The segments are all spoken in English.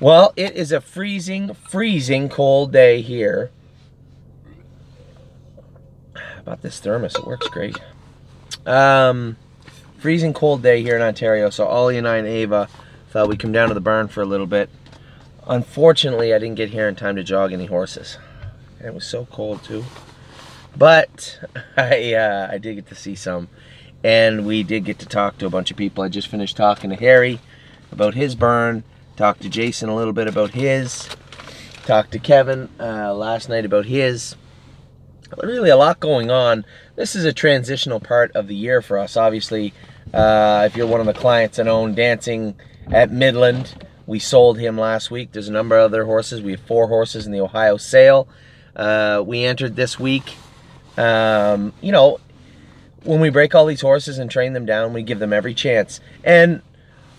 Well, it is a freezing, freezing cold day here. How about this thermos? It works great. Freezing cold day here in Ontario, so Ollie and I and Ava thought we'd come down to the barn for a little bit. Unfortunately, I didn't get here in time to jog any horses. And it was so cold too. But I did get to see some, and we did get to talk to a bunch of people. I just finished talking to Harry about his barn, talked to Jason a little bit about his, talked to Kevin last night about his. Really a lot going on. This is a transitional part of the year for us. Obviously, if you're one of the clients that own Dancing at Midland, we sold him last week. There's a number of other horses. We have 4 horses in the Ohio sale. We entered this week. You know, when we break all these horses and train them down, we give them every chance. And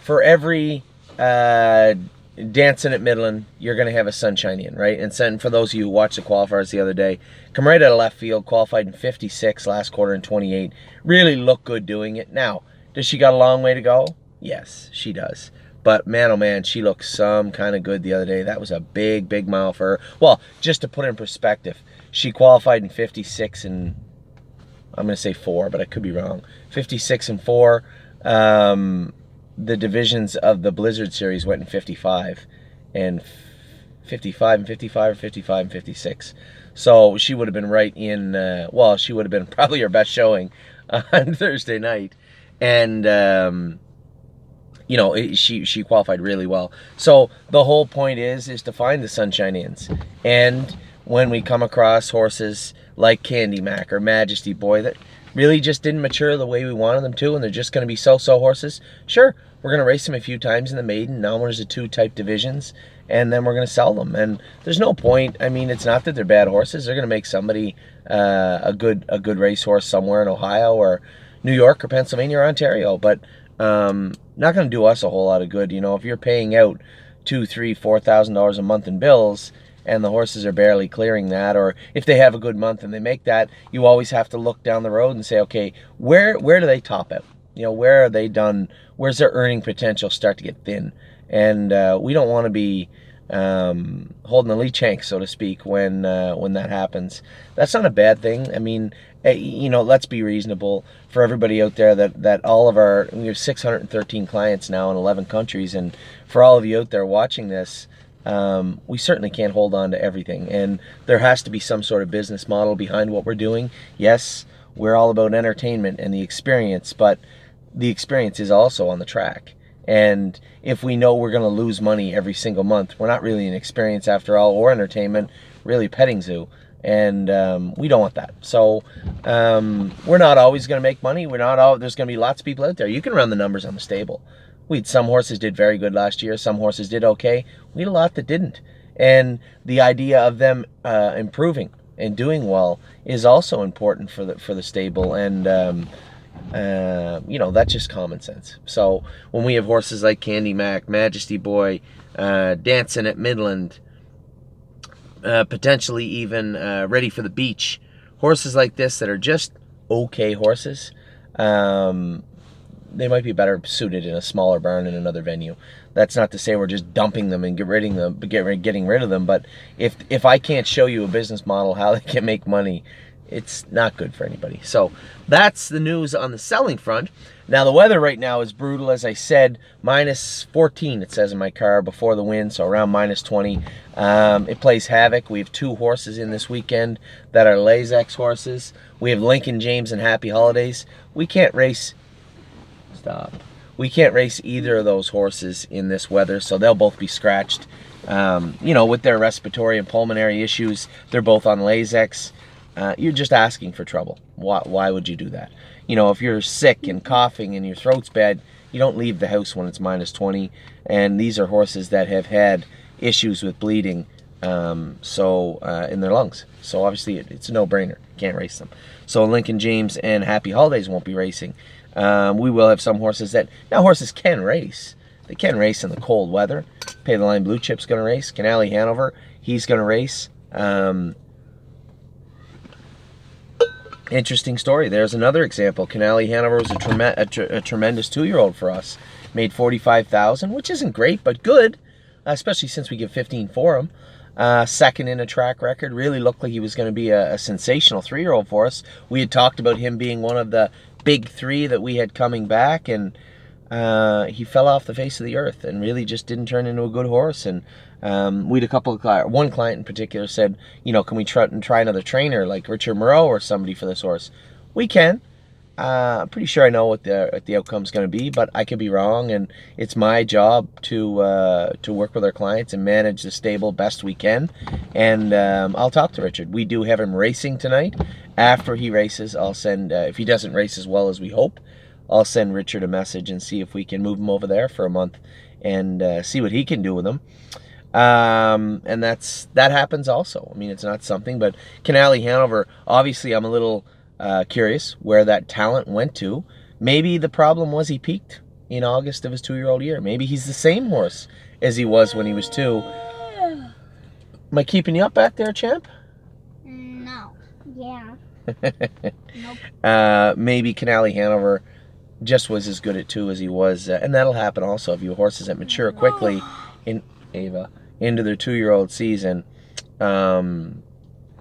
for every Dancing at Midland, you're going to have a Sunshine in, right? And for those of you who watched the qualifiers the other day, come right out of left field, qualified in 56, last quarter in 28. Really looked good doing it. Now, does she got a long way to go? Yes, she does. But man, oh man, she looked some kind of good the other day. That was a big, big mile for her. Well, just to put it in perspective, she qualified in 56 and, I'm going to say 4, but I could be wrong. 56 and 4. The divisions of the Blizzard Series went in 55 and 55 and 55 or 55 and 56. So she would have been right in, well, she would have been probably her best showing on Thursday night. And, you know, she qualified really well. So the whole point is to find the Sunshine Inns. And when we come across horses like Candy Mac or Majesty Boy that really just didn't mature the way we wanted them to, and they're just going to be so-so horses, sure, we're going to race them a few times in the maiden, nominals to 2 type divisions, and then we're going to sell them. And there's no point. I mean, it's not that they're bad horses. They're going to make somebody a good racehorse somewhere in Ohio or New York or Pennsylvania or Ontario, but not going to do us a whole lot of good. You know, if you're paying out $2,000, $3,000, $4,000 a month in bills, and the horses are barely clearing that, or if they have a good month and they make that, you always have to look down the road and say, okay, where do they top out? You know, where are they done? Where's their earning potential start to get thin? And we don't want to be holding the leech hank, so to speak, when that happens. That's not a bad thing. I mean, you know, let's be reasonable for everybody out there that all of we have 613 clients now in 11 countries, and for all of you out there watching this, we certainly can't hold on to everything, and there has to be some sort of business model behind what we're doing. Yes, we're all about entertainment and the experience, but the experience is also on the track. And if we know we're going to lose money every single month, we're not really an experience after all, or entertainment, really petting zoo. And we don't want that. So we're not always going to make money. There's going to be lots of people out there. You can run the numbers on the stable. Some horses did very good last year. Some horses did okay. We had a lot that didn't. And the idea of them improving and doing well is also important for the stable. And you know, that's just common sense. So when we have horses like Candy Mac, Majesty Boy, Dancing at Midland, potentially even Ready for the Beach, horses like this that are just okay horses, they might be better suited in a smaller barn in another venue. That's not to say we're just dumping them and getting rid of them, but if I can't show you a business model how they can make money, it's not good for anybody. So that's the news on the selling front. Now the weather right now is brutal, as I said, minus 14 it says in my car before the wind, so around minus 20. It plays havoc. We have 2 horses in this weekend that are Lazex horses. We have Lincoln James and Happy Holidays. We can't race. Stop. We can't race either of those horses in this weather, so they'll both be scratched. You know, with their respiratory and pulmonary issues, they're both on Lazex. You're just asking for trouble. Why would you do that? You know, if you're sick and coughing and your throat's bad, you don't leave the house when it's minus 20. And these are horses that have had issues with bleeding in their lungs. So obviously it's a no-brainer. Can't race them. So Lincoln James and Happy Holidays won't be racing. We will have some horses that, now horses can race. They can race in the cold weather. Pay the Line Blue Chip's going to race. Canali Hanover, he's going to race. Interesting story. There's another example. Canali Hanover was a tremendous 2-year-old for us. Made $45,000, which isn't great, but good. especially since we give 15 for him. Second in a track record, really looked like he was going to be a sensational 3-year-old for us. We had talked about him being one of the big 3 that we had coming back, and he fell off the face of the earth and really just didn't turn into a good horse. And we had a couple of one client in particular said, you know, can we try another trainer like Richard Moreau or somebody for this horse? We can. I'm pretty sure I know what the outcome's going to be, but I could be wrong, and it's my job to work with our clients and manage the stable best we can. And I'll talk to Richard. We do have him racing tonight. After he races, I'll send, if he doesn't race as well as we hope, I'll send Richard a message and see if we can move him over there for a month and see what he can do with him. And that happens also. I mean, it's not something, but Canali Hanover, obviously I'm a little curious where that talent went to. Maybe the problem was he peaked in August of his 2-year-old year. Maybe he's the same horse as he was when he was 2. Am I keeping you up back there, champ? No. Yeah. Nope. Maybe Canali Hanover just was as good at 2 as he was, and that'll happen also if you have horses that mature quickly in into their 2-year-old season.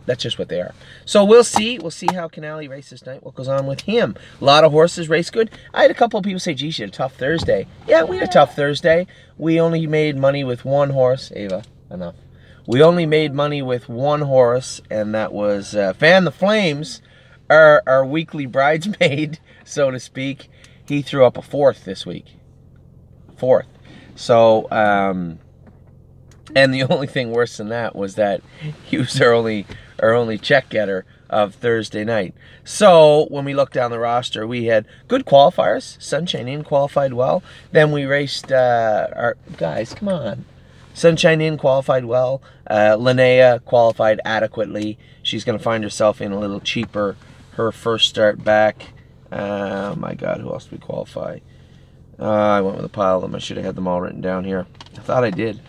That's just what they are. So we'll see. We'll see how Canali races tonight, what goes on with him. A lot of horses race good. I had a couple of people say, geez, you had a tough Thursday. Yeah, we had a tough Thursday. We only made money with 1 horse. Ava, enough. We only made money with 1 horse, and that was Fan the Flames, our weekly bridesmaid, so to speak. He threw up a 4th this week. 4th. So, and the only thing worse than that was that he was our only check getter of Thursday night. So when we looked down the roster, we had good qualifiers. Sunshine Inn qualified well. Then we raced our guys. Come on, Sunshine Inn qualified well. Linnea qualified adequately. She's going to find herself in a little cheaper her first start back. My God, who else did we qualify? I went with a pile of them. I should have had them all written down here. I thought I did.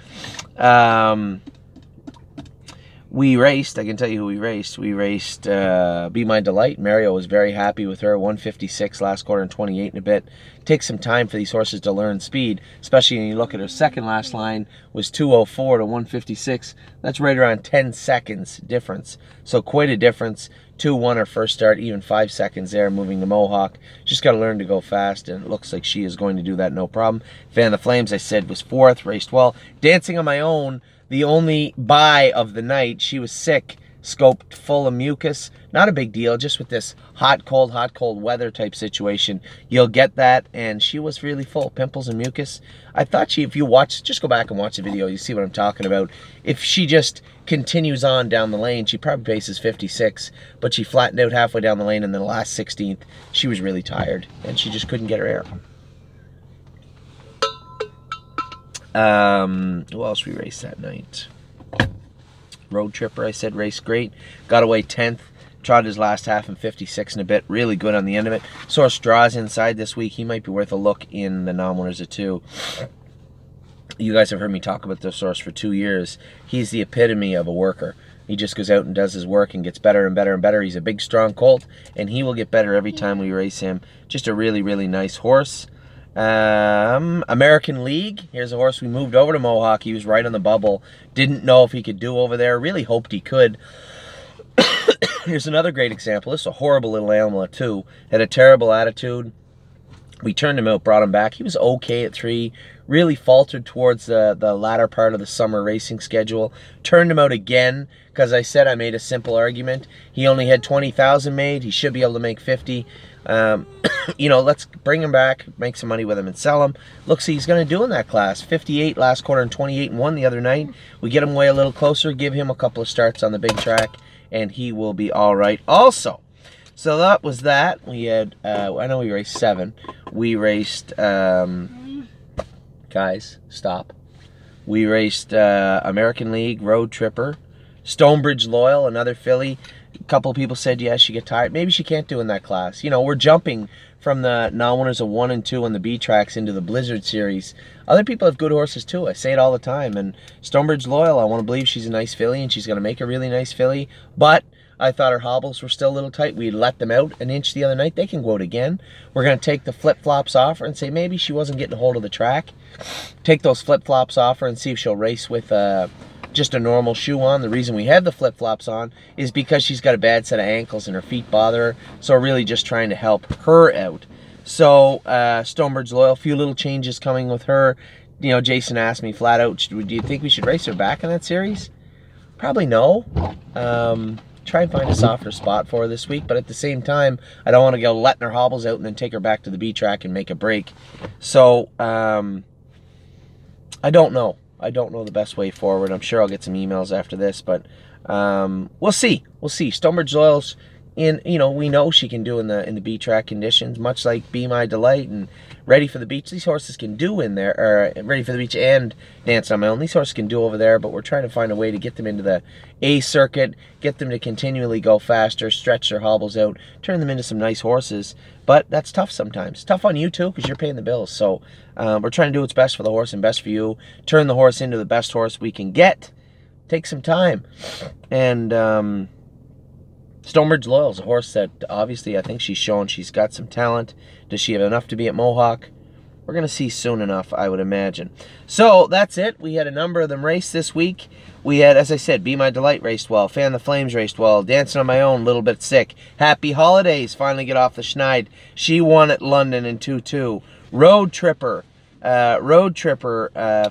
We raced, I can tell you who we raced. We raced Be My Delight. Mario was very happy with her. 156 last quarter and 28 and a bit. Takes some time for these horses to learn speed, especially when you look at her second last line was 204 to 156. That's right around 10 seconds difference. So quite a difference. 2-1 her first start, even 5 seconds there moving the Mohawk. Just got to learn to go fast, and it looks like she is going to do that no problem. Fan of the Flames, I said, was 4th, raced well. Dancing on My Own, the only bye of the night. She was sick, scoped full of mucus. Not a big deal, just with this hot, cold weather type situation. You'll get that, and she was really full, pimples and mucus. I thought she, if you watch, just go back and watch the video, you see what I'm talking about. If she just continues on down the lane, she probably paces 56, but she flattened out halfway down the lane, and then the last 16th, she was really tired, and she just couldn't get her air. Who else we raced that night? Road Tripper, I said, raced great. Got away 10th. Trotted his last half in 56 and a bit. Really good on the end of it. Source draws inside this week. He might be worth a look in the non-winners of 2. You guys have heard me talk about this horse for 2 years. He's the epitome of a worker. He just goes out and does his work and gets better and better and better. He's a big, strong colt, and he will get better every time we race him. Just a really, really nice horse. American League. Here's a horse we moved over to Mohawk. He was right on the bubble. Didn't know if he could do over there. Really hoped he could. Here's another great example. This is a horrible little animal at 2. Had a terrible attitude. We turned him out, brought him back. He was okay at 3. Really faltered towards the latter part of the summer racing schedule. Turned him out again because I said I made a simple argument. He only had 20,000 made. He should be able to make 50. You know, let's bring him back, make some money with him, and sell him. Looks he's going to do in that class. 58 last quarter and 28 and 1 the other night. We get him way a little closer, give him a couple of starts on the big track, and he will be all right also. So that was that. We had, I know we raced 7. We raced, guys, stop. We raced American League, Road Tripper, Stonebridge Loyal, another filly. A couple of people said, yeah, she get tired. Maybe she can't do in that class. You know, we're jumping from the non-winners of 1 and 2 on the B tracks into the Blizzard Series. Other people have good horses too. I say it all the time. And Stonebridge Loyal, I want to believe she's a nice filly, and she's going to make a really nice filly. But I thought her hobbles were still a little tight. We let them out an inch the other night. They can go out again. We're going to take the flip-flops off her and say maybe she wasn't getting a hold of the track. Take those flip-flops off her and see if she'll race with just a normal shoe on. The reason we have the flip-flops on is because she's got a bad set of ankles and her feet bother her. So we're really just trying to help her out. So Stonebird's Loyal, a few little changes coming with her. You know, Jason asked me flat out, do you think we should race her back in that series? Probably no. Try and find a softer spot for her this week, but at the same time, I don't want to go letting her hobbles out and then take her back to the B track and make a break. So, I don't know. I don't know the best way forward. I'm sure I'll get some emails after this, but we'll see. We'll see. Stonebird's Loyal's you know, we know she can do in the B track conditions, much like Be My Delight and Ready for the Beach. These horses can do in there, or Ready for the Beach and Dancing on My Own. These horses can do over there, but we're trying to find a way to get them into the A circuit, get them to continually go faster, stretch their hobbles out, turn them into some nice horses. But that's tough sometimes. Tough on you too, because you're paying the bills. So we're trying to do what's best for the horse and best for you. Turn the horse into the best horse we can get. Take some time. And Stonebird's Loyal is a horse that obviously I think she's shown she's got some talent. Does she have enough to be at Mohawk? We're going to see soon enough, I would imagine. So that's it. We had a number of them race this week. We had, as I said, Be My Delight raced well. Fan the Flames raced well. Dancing on My Own, a little bit sick. Happy Holidays finally get off the schneid. She won at London in 2-2. Road Tripper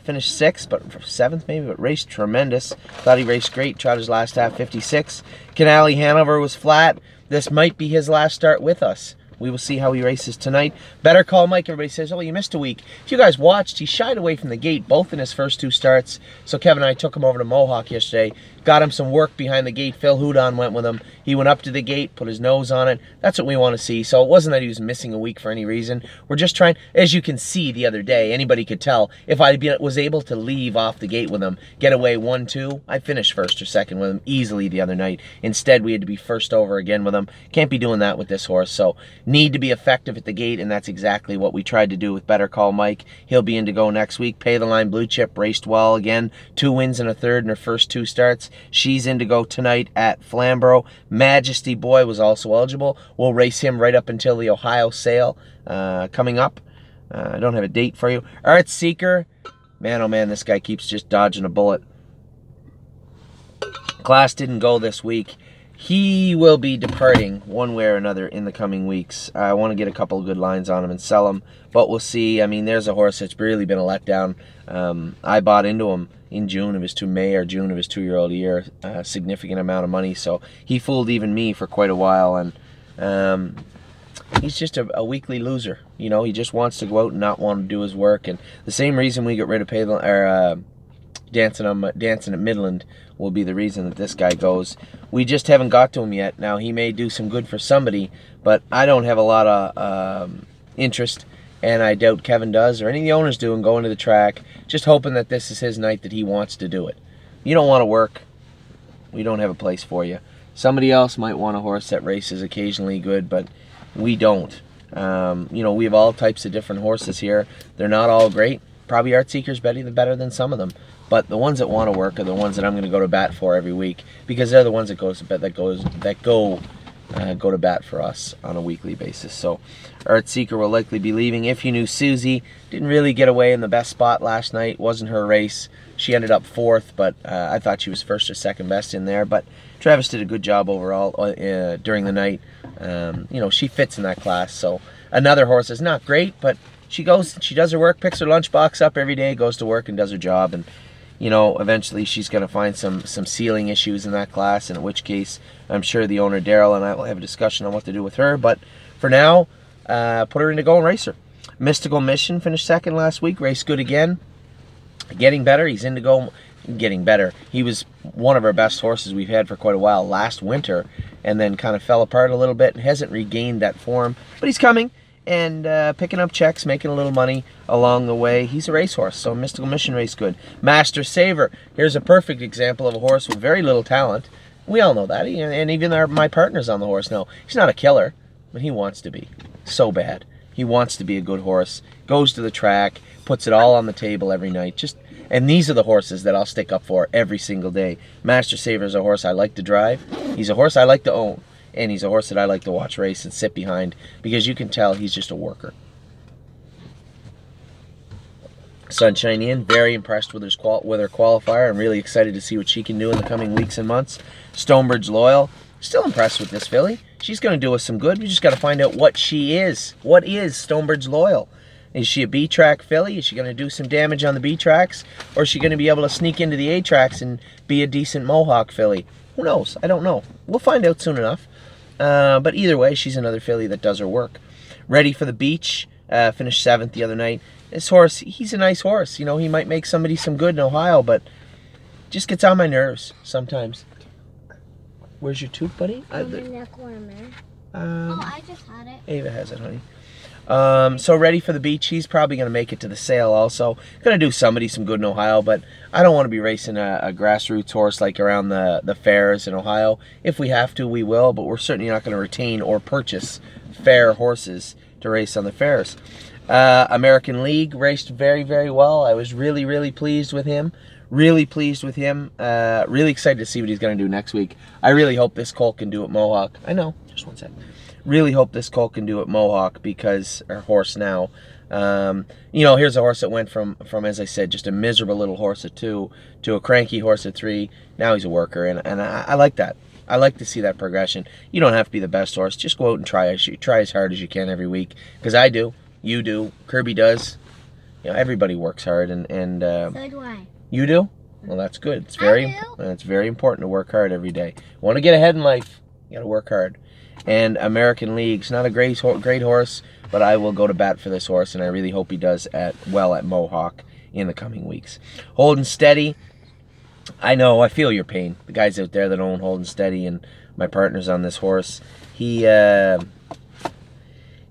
finished 6th, but 7th maybe, but raced tremendous. Thought he raced great. Tried his last half, 56. Canale Hanover was flat. This might be his last start with us. We will see how he races tonight. Better Call Mike. Everybody says, oh, you missed a week. If you guys watched, he shied away from the gate both in his first 2 starts. So Kevin and I took him over to Mohawk yesterday. Got him some work behind the gate. Phil Houdon went with him. He went up to the gate, put his nose on it. That's what we want to see. So it wasn't that he was missing a week for any reason. We're just trying, as you can see the other day, anybody could tell, if I was able to leave off the gate with him, get away 1-2, I finished 1st or 2nd with him easily the other night. Instead, we had to be first over again with him. Can't be doing that with this horse. So need to be effective at the gate, and that's exactly what we tried to do with Better Call Mike. He'll be in to go next week. Pay the Line Blue Chip raced well again. 2 wins and a 3rd in her first 2 starts. She's in to go tonight at Flamborough. Majesty Boy was also eligible. We'll race him right up until the Ohio sale coming up. I don't have a date for you. Art Seeker. Man, oh man, this guy keeps just dodging a bullet. Class didn't go this week. He will be departing one way or another in the coming weeks. I want to get a couple of good lines on him and sell him, but we'll see. I mean, there's a horse that's really been a letdown. I bought into him in June of his May or June of his 2-year-old year, a significant amount of money, so he fooled even me for quite a while, and he's just a weekly loser. You know, he just wants to go out and not want to do his work, and the same reason we got rid of Dancing at Midland will be the reason that this guy goes. We just haven't got to him yet. Now, he may do some good for somebody, but I don't have a lot of interest, and I doubt Kevin does or any of the owners do in going to the track, just hoping that this is his night, that he wants to do it. You don't want to work, we don't have a place for you. Somebody else might want a horse that races occasionally good, but we don't. You know, we have all types of different horses here. They're not all great. Probably Art Seeker's better than some of them. But the ones that want to work are the ones that I'm going to go to bat for every week, because they're the ones that go to bat for us on a weekly basis. So Art Seeker will likely be leaving. If you knew Susie, didn't really get away in the best spot last night. Wasn't her race. She ended up 4th, but I thought she was 1st or 2nd best in there. But Travis did a good job overall during the night. You know, she fits in that class. So another horse is not great, but she goes, she does her work, picks her lunchbox up every day, goes to work and does her job. And you know, eventually she's going to find some ceiling issues in that class, and in which case I'm sure the owner, Daryl, and I will have a discussion on what to do with her. But for now, put her in to go and race her. Mystical Mission finished 2nd last week, raced good again. Getting better. He's in to go, getting better. He was one of our best horses we've had for quite a while last winter, and then kind of fell apart a little bit and hasn't regained that form. But he's coming and picking up checks, making a little money along the way. He's a racehorse, so Mystical Mission raced good. Master Saver, here's a perfect example of a horse with very little talent. We all know that, and even my partners on the horse know. He's not a killer, but he wants to be so bad. He wants to be a good horse, goes to the track, puts it all on the table every night. Just And these are the horses that I'll stick up for every single day. Master Saver is a horse I like to drive. He's a horse I like to own. And he's a horse that I like to watch race and sit behind because you can tell he's just a worker. Sunshine Inn, very impressed with her qualifier. I'm really excited to see what she can do in the coming weeks and months. Stonebridge Loyal, still impressed with this filly. She's going to do us some good. We just got to find out what she is. What is Stonebridge Loyal? Is she a B-track filly? Is she going to do some damage on the B-tracks? Or is she going to be able to sneak into the A-tracks and be a decent Mohawk filly? Who knows? I don't know. We'll find out soon enough. But either way, she's another filly that does her work. Ready for the Beach. Finished 7th the other night. This horse, he's a nice horse. You know, he might make somebody some good in Ohio, but just gets on my nerves sometimes. Where's your tooth, buddy? On my neck warmer. I just had it. Ava has it, honey. So Ready for the Beach, he's probably going to make it to the sale also. Going to do somebody some good in Ohio, but I don't want to be racing a grassroots horse like around the fairs in Ohio. If we have to, we will, but we're certainly not going to retain or purchase fair horses to race on the fairs. American League raced very, very well. I was really, really pleased with him. Really pleased with him. Really excited to see what he's going to do next week. I really hope this colt can do at Mohawk. I know, just one sec. Really hope this colt can do at Mohawk because, our horse now, you know, here's a horse that went from, as I said, just a miserable little horse at 2 to a cranky horse at 3. Now he's a worker, and I like that. I like to see that progression. You don't have to be the best horse. Just go out and try as hard as you can every week. Because I do. You do. Kirby does. You know, everybody works hard, and So do I. You do? Well, that's good. It's very important to work hard every day. Want to get ahead in life, you got to work hard. And American League's not a great horse, but I will go to bat for this horse, and I really hope he does well at Mohawk in the coming weeks. Holden Steady. I know, I feel your pain. The guys out there that own Holden Steady and my partners on this horse, he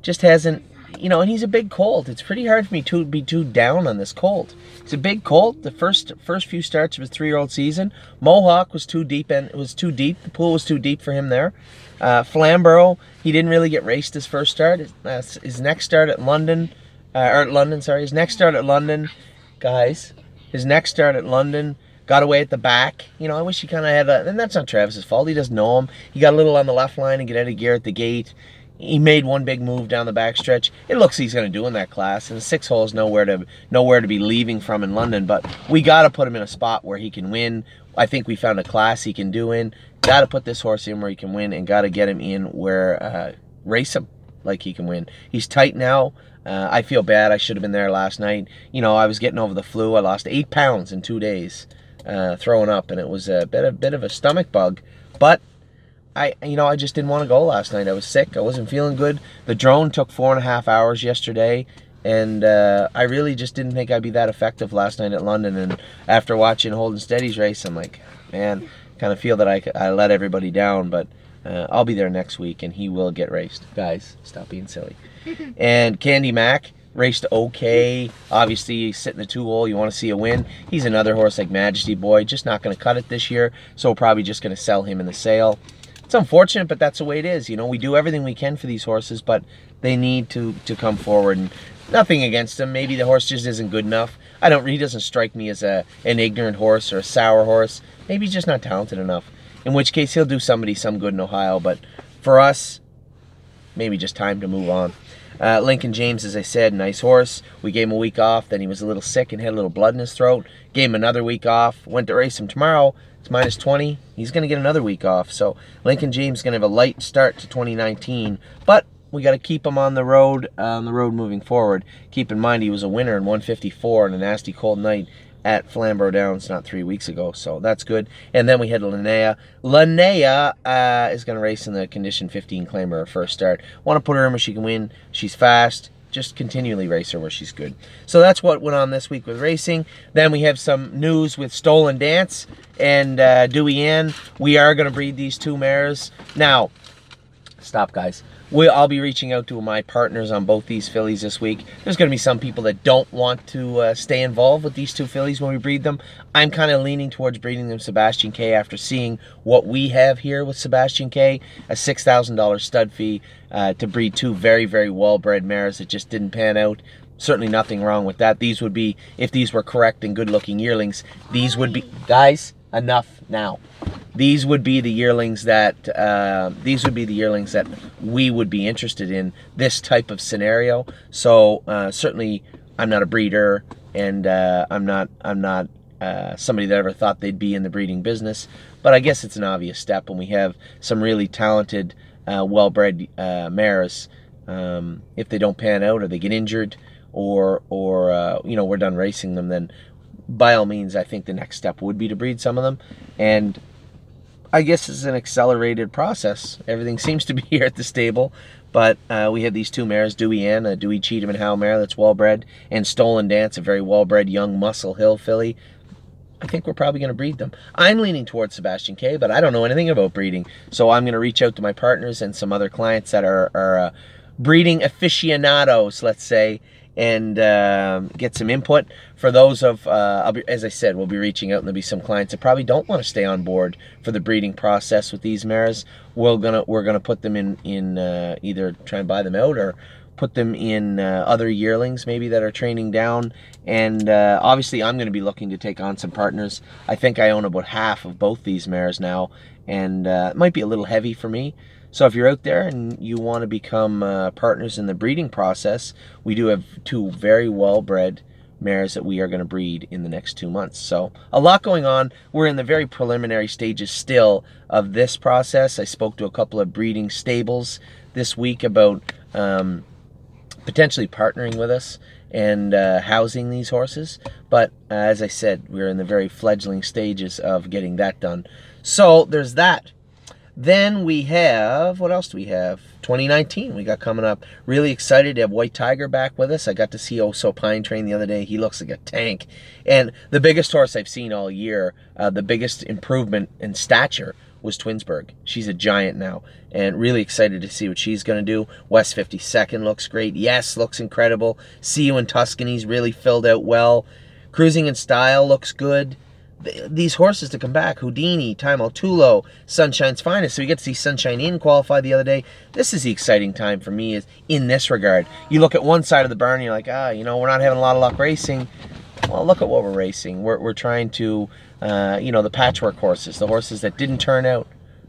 just hasn't, you know, and he's a big colt. It's pretty hard for me to be too down on this colt. It's a big colt. The first few starts of his 3-year-old season, Mohawk was too deep, and it was too deep. The pool was too deep for him there. Flamborough, he didn't really get raced his first start. His next start at London, his next start at London, guys, his next start at London, got away at the back. You know, I wish he kind of had and that's not Travis's fault. He doesn't know him. He got a little on the left line and get out of gear at the gate. He made one big move down the backstretch. It looks he's going to do in that class, and the 6 hole is nowhere to be leaving from in London. But we got to put him in a spot where he can win. I think we found a class he can do in. Got to put this horse in where he can win, and got to get him in where race him like he can win. He's tight now. I feel bad. I should have been there last night. You know, I was getting over the flu. I lost 8 pounds in 2 days throwing up, and it was a bit of a stomach bug. But I just didn't want to go last night. I was sick. I wasn't feeling good. The drone took 4.5 hours yesterday, and I really just didn't think I'd be that effective last night at London. And after watching Holden Steady's race, I'm like, man, kind of feel that I let everybody down. But I'll be there next week, and he will get raced. Guys, stop being silly. And Candy Mac raced okay. Obviously, he's sitting the 2 hole. You want to see a win. He's another horse like Majesty Boy, just not going to cut it this year. So we're probably just going to sell him in the sale. It's unfortunate, but that's the way it is. You know, we do everything we can for these horses, but they need to come forward. And nothing against him. Maybe the horse just isn't good enough. He doesn't strike me as an ignorant horse or a sour horse. Maybe he's just not talented enough. In which case, he'll do somebody some good in Ohio. But for us, maybe just time to move on. Lincoln James, as I said, nice horse. We gave him a week off. Then he was a little sick and had a little blood in his throat. Gave him another week off. Went to race him tomorrow. It's -20. He's going to get another week off. So Lincoln James is going to have a light start to 2019. But we got to keep him on the road moving forward. Keep in mind he was a winner in 154 on a nasty cold night at Flamborough Downs not 3 weeks ago. So that's good. And then we had Linnea. Linnea is going to race in the Condition 15 Claimer her first start. Want to put her in where she can win. She's fast. Just continually race her where she's good. So that's what went on this week with racing. Then we have some news with Stolen Dance and Dewey Ann. We are going to breed these 2 mares. Now, stop, guys. I'll be reaching out to my partners on both these fillies this week. There's going to be some people that don't want to stay involved with these 2 fillies when we breed them. I'm kind of leaning towards breeding them Sebastian K after seeing what we have here with Sebastian K. A $6,000 stud fee to breed 2 very, very well-bred mares that just didn't pan out. certainly nothing wrong with that. These would be, if these were correct and good-looking yearlings, these would be, guys, enough now. These would be the yearlings that we would be interested in, this type of scenario. So certainly, I'm not a breeder, and I'm not somebody that ever thought they'd be in the breeding business. But I guess it's an obvious step when we have some really talented, well-bred mares. If they don't pan out or they get injured, or you know, we're done racing them, then by all means, I think the next step would be to breed some of them. And I guess it's an accelerated process. Everything seems to be here at the stable, but we have these two mares, Dewey Ann, a Dewey Cheatham and Howe mare that's well-bred, and Stolen Dance, a very well-bred young Muscle Hill filly. I think we're probably going to breed them. I'm leaning towards Sebastian K, but I don't know anything about breeding, so I'm going to reach out to my partners and some other clients that are breeding aficionados, let's say, and get some input. For those of, as I said, we'll be reaching out, and there'll be some clients that probably don't want to stay on board for the breeding process with these mares. We're gonna put them in either try and buy them out, or put them in other yearlings maybe that are training down. And obviously I'm going to be looking to take on some partners. I think I own about half of both these mares now, and it might be a little heavy for me. So if you're out there and you want to become partners in the breeding process, we do have two very well-bred mares that we are going to breed in the next 2 months. So a lot going on. We're in the very preliminary stages still of this process. I spoke to a couple of breeding stables this week about potentially partnering with us and housing these horses. But as I said, we're in the very fledgling stages of getting that done. So there's that. Then we have, what else do we have? 2019 we got coming up. Really excited to have White Tiger back with us. I got to see Oso Pine train the other day. He looks like a tank. And the biggest horse I've seen all year, the biggest improvement in stature, was Twinsburg. She's a giant now, and really excited to see what she's going to do. West 52nd looks great. Yes, looks incredible. See You in Tuscany's really filled out well. Cruising in Style looks good. These horses to come back, Houdini, Time Tulo, Sunshine's Finest. So we get to see Sunshine Inn qualify the other day. This is the exciting time for me, is in this regard. You look at one side of the barn and you're like, you know, we're not having a lot of luck racing. Well, look at what we're racing. We're trying to, you know, the patchwork horses, the horses that didn't turn out.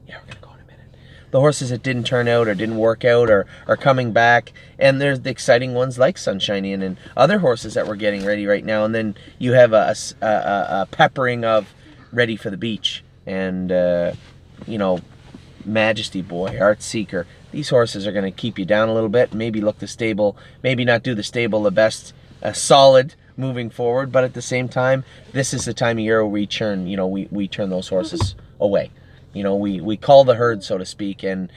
Yeah, we're going to go in a minute. The horses that didn't turn out or didn't work out or are coming back. And there's the exciting ones like Sunshine Inn and other horses that we're getting ready right now. And then you have a peppering of Ready for the Beach and, you know, Majesty Boy, Art Seeker. These horses are going to keep you down a little bit. Maybe look the stable, maybe not do the stable the best solid moving forward, but at the same time, this is the time of year where we turn, you know, we turn those horses away. You know, we call the herd, so to speak, and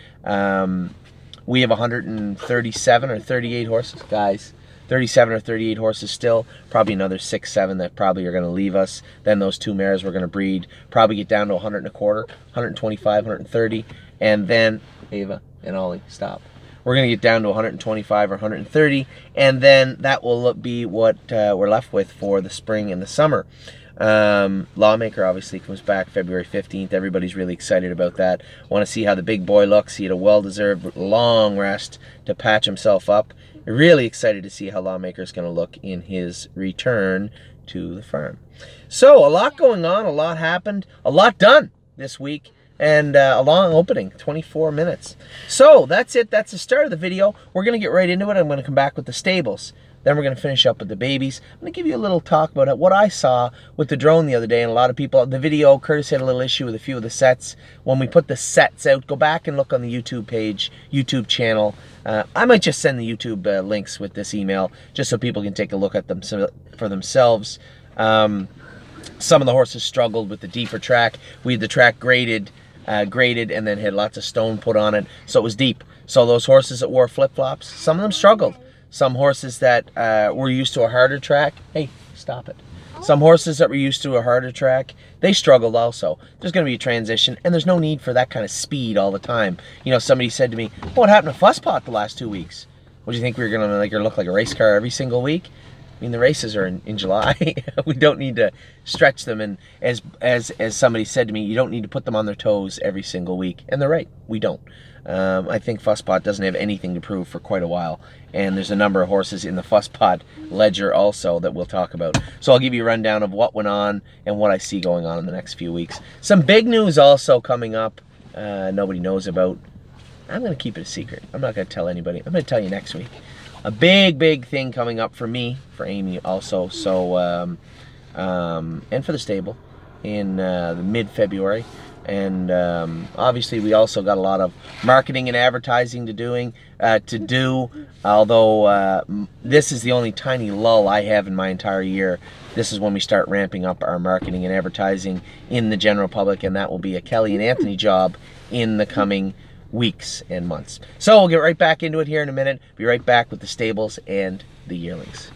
we have 137 or 38 horses, guys. 37 or 38 horses still. Probably another 6, 7 that probably are going to leave us. Then those two mares we're going to breed. Probably get down to 100 and a quarter, 125, 130, and then Ava and Ollie, stop. We're going to get down to 125 or 130, and then that will be what we're left with for the spring and the summer. Lawmaker obviously comes back February 15th. Everybody's really excited about that. Want to see how the big boy looks. He had a well-deserved long rest to patch himself up. Really excited to see how Lawmaker's going to look in his return to the farm. So a lot going on, a lot happened, a lot done this week. And a long opening, 24 minutes. So that's it. That's the start of the video. We're going to get right into it. I'm going to come back with the stables. Then we're going to finish up with the babies. I'm going to give you a little talk about what I saw with the drone the other day. And a lot of people, the video, Curtis had a little issue with a few of the sets. When we put the sets out, go back and look on the YouTube page, YouTube channel. I might just send the YouTube links with this email just so people can take a look at them for themselves. Some of the horses struggled with the deeper track. We had the track graded and then had lots of stone put on it, so it was deep. So those horses that wore flip-flops, some of them struggled. Some horses that were used to a harder track, hey, stop it. Some horses that were used to a harder track, they struggled also. There's going to be a transition, and there's no need for that kind of speed all the time. You know, somebody said to me, what happened to Fusspot the last 2 weeks? What do you think we were going to make her look like a race car every single week? I mean, the races are in July. We don't need to stretch them. And as somebody said to me, you don't need to put them on their toes every single week. And they're right. We don't. I think Fusspot doesn't have anything to prove for quite a while. And there's a number of horses in the Fusspot ledger also that we'll talk about. So I'll give you a rundown of what went on and what I see going on in the next few weeks. Some big news also coming up nobody knows about. I'm going to keep it a secret. I'm not going to tell anybody. I'm going to tell you next week. A big thing coming up for me, for Amy also, so, and for the stable in the mid-February. And obviously we also got a lot of marketing and advertising to do, although this is the only tiny lull I have in my entire year. This is when we start ramping up our marketing and advertising in the general public, and that will be a Kelly and Anthony job in the coming weeks and months. So we'll get right back into it here in a minute. Be right back with the stables and the yearlings.